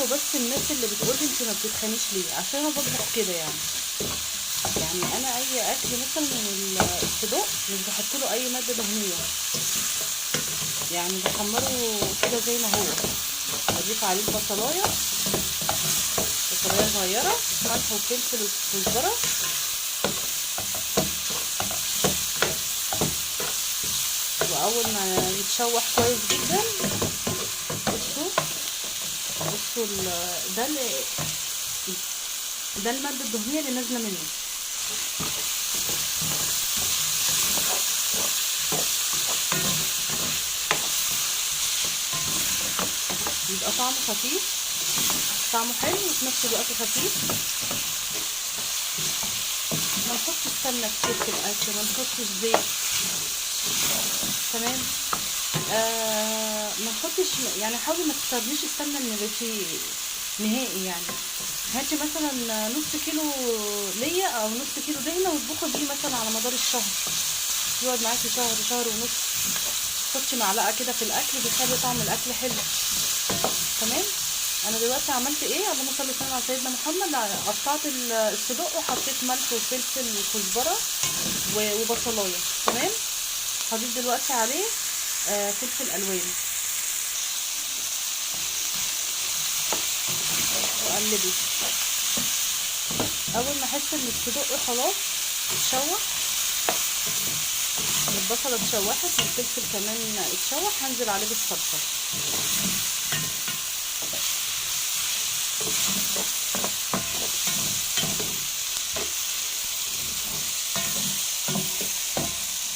لكم بس الناس اللي بتقول لي انت ما بتتخنيش ليه، عشان انا بطبخ كده يعني. يعني انا اي اكل مثلا من الصدوق مش بحط له اي ماده دهنيه، يعني بحمره كده زي ما هو. اضيف عليه بصلايه صغيره، ملح وفلفل وكزبره، واول ما يتشوح كويس جدا بصوا بصوا ده الماده الدهنيه اللي نازله منه. يبقى طعمه خفيف، طعمه حلو وفي نفس الوقت خفيف. ما نحطش سمنه كتير في الاكل، ما نحطش زيت. تمام. ما نحطش، يعني حاولي ما تستخدميش السمنه النباتيه نهائي. يعني هاتي مثلا نص كيلو ليا او نص كيلو دهنه واطبخي بيه مثلا على مدار الشهر، يقعد معاكي شهر، شهر ونص. حطي معلقه كده في الاكل، بيخلي طعم الاكل حلو. تمام. انا دلوقتي عملت ايه؟ اللهم صل وسلم على سيدنا محمد. قطعت الصدوق وحطيت ملح وفلفل وكزبره وبصلايه. تمام. هضيف دلوقتي عليه فلفل الوان واقلبه. اول ما احس ان الصدوق خلاص اتشوح، البصله اتشوحت والفلفل كمان اتشوح، هنزل عليه بالصلصه.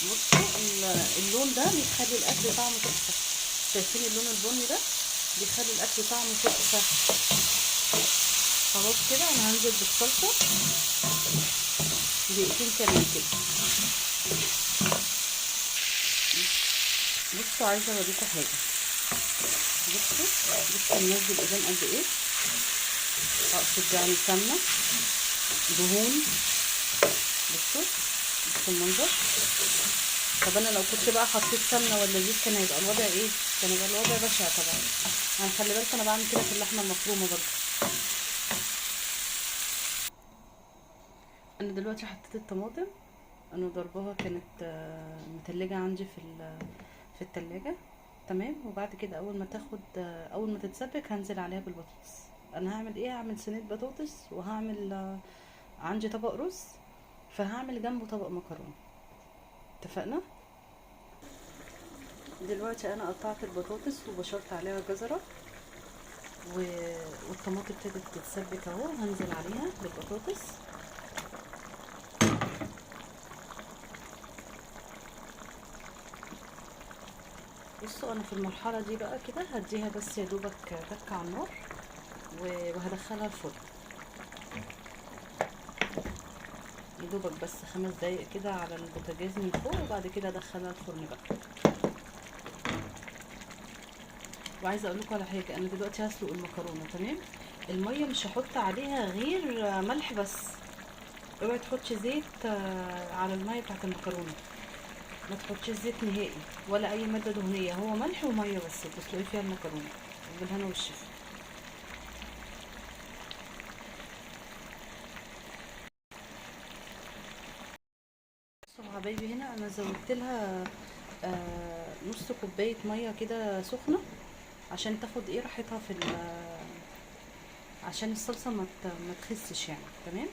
بصوا اللون ده بيخلي الاكل طعمه تحفه. شايفين اللون البني ده؟ بيخلي الاكل طعمه تحفه. خلاص كده انا هنزل بالصلصه دقيقتين كمان كده. بصوا عايزه اوريكم حاجه. بصوا منزل ايدين قد ايه، اقصد يعني سمنه دهون. بصوا المنظر. طب انا لو كنت بقى حطيت سمنه ولا زيت كان هيبقى الوضع ايه؟ كان هيبقى الوضع بشع طبعا. يعني خلي بالك انا بعمل كده في اللحمه المفرومه برضه. انا دلوقتي حطيت الطماطم، انا ضربها كانت متلجه عندي في التلاجة. تمام. وبعد كده اول ما تتسبك هنزل عليها بالبطاطس. انا هعمل ايه؟ هعمل صينيه بطاطس، وهعمل عندي طبق رز، فهعمل جنبه طبق مكرونه. اتفقنا؟ دلوقتي انا قطعت البطاطس وبشرت عليها جزره والطماطم ابتدت تتسبك اهو. هنزل عليها بالبطاطس. بصوا انا في المرحله دي بقى كده هديها بس يا دوبك تكه على النار وهدخلها الفرن يا دوبك بس 5 دقايق كده على البوتاجاز من فوق، وبعد كده ادخلها الفرن بقى. وعايزه اقول لكم على حاجه، انا دلوقتي هسلق المكرونه. تمام. الميه مش هحط عليها غير ملح بس. اوعي تحطي زيت على الميه بتاعت المكرونه، ما تحطيش زيت نهائي ولا اي ماده دهنيه، هو ملح وميه بس تسلقي فيها المكرونه. بالهنا والشفا. بصوا يا حبايبي، هنا انا زودت لها نص كوبايه ميه كده سخنه عشان تاخد ايه راحتها عشان الصلصه ما تخسش يعني. تمام.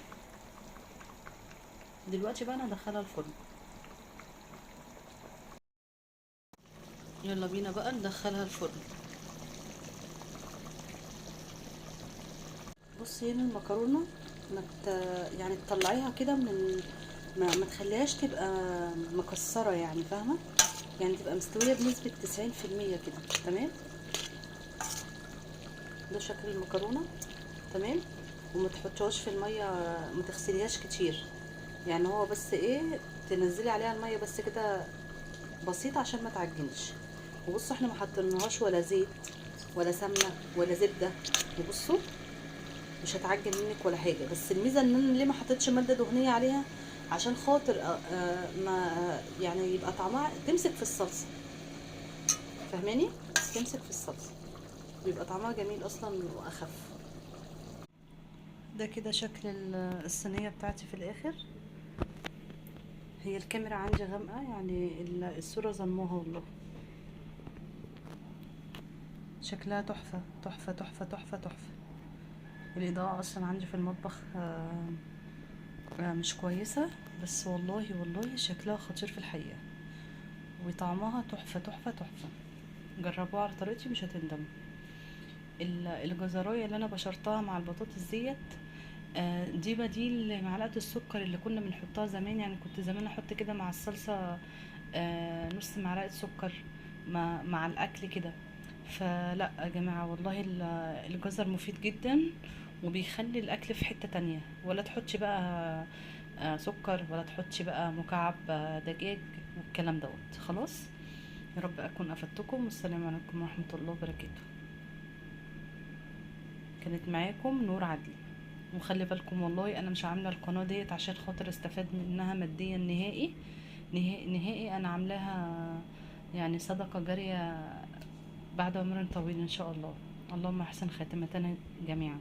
دلوقتي بقى انا هدخلها الفرن. يلا بينا بقى ندخلها الفرن. بصي هنا المكرونه يعني تطلعيها كده ما تخليهاش تبقى مكسره، يعني فاهمه؟ يعني تبقى مستويه بنسبه 90% كده. تمام. ده شكل المكرونه. تمام. وما تحطيهاش في الميه، ما تغسليهاش كتير، يعني هو بس ايه، تنزلي عليها الميه بس كده بسيط عشان ما تعجنش. وبصوا احنا ما حطيناهاش ولا زيت ولا سمنه ولا زبده. وبصوا مش هتعجن منك ولا حاجه. بس الميزه ان انا ليه ما حطيتش ماده دهنيه عليها؟ عشان خاطر ما يعني يبقى طعمها تمسك في الصلصه. فاهماني؟ تمسك في الصلصه. بيبقى طعمها جميل اصلا واخف. ده كده شكل الصينيه بتاعتي في الاخر. هي الكاميرا عندي غامقه يعني الصوره ظلموها والله. شكلها تحفه تحفه تحفه تحفه تحفه. الاضاءه اصلا عندي في المطبخ مش كويسه، بس والله والله شكلها خطير في الحقيقه، وطعمها تحفه تحفه تحفه. جربوها على طريقتي مش هتندموا. الجزرايه اللي انا بشرتها مع البطاطس ديت، دي بديل لمعلقه السكر اللي كنا بنحطها زمان. يعني كنت زمان احط كده مع الصلصه نص معلقه سكر مع الاكل كده. فلا يا جماعه والله الجزر مفيد جدا، وبيخلي الاكل في حته تانية. ولا تحطش بقى سكر، ولا تحطش بقى مكعب دجاج والكلام دوت. خلاص، يا رب اكون افدتكم، والسلام عليكم ورحمه الله وبركاته. كانت معاكم نور عدلي. وخلي بالكم والله انا مش عامله القناه ديت عشان خاطر استفاد منها ماديا نهائي. نهائي نهائي، انا عاملاها يعني صدقه جاريه بعد عمر طويل ان شاء الله. اللهم احسن خاتمتنا جميعا.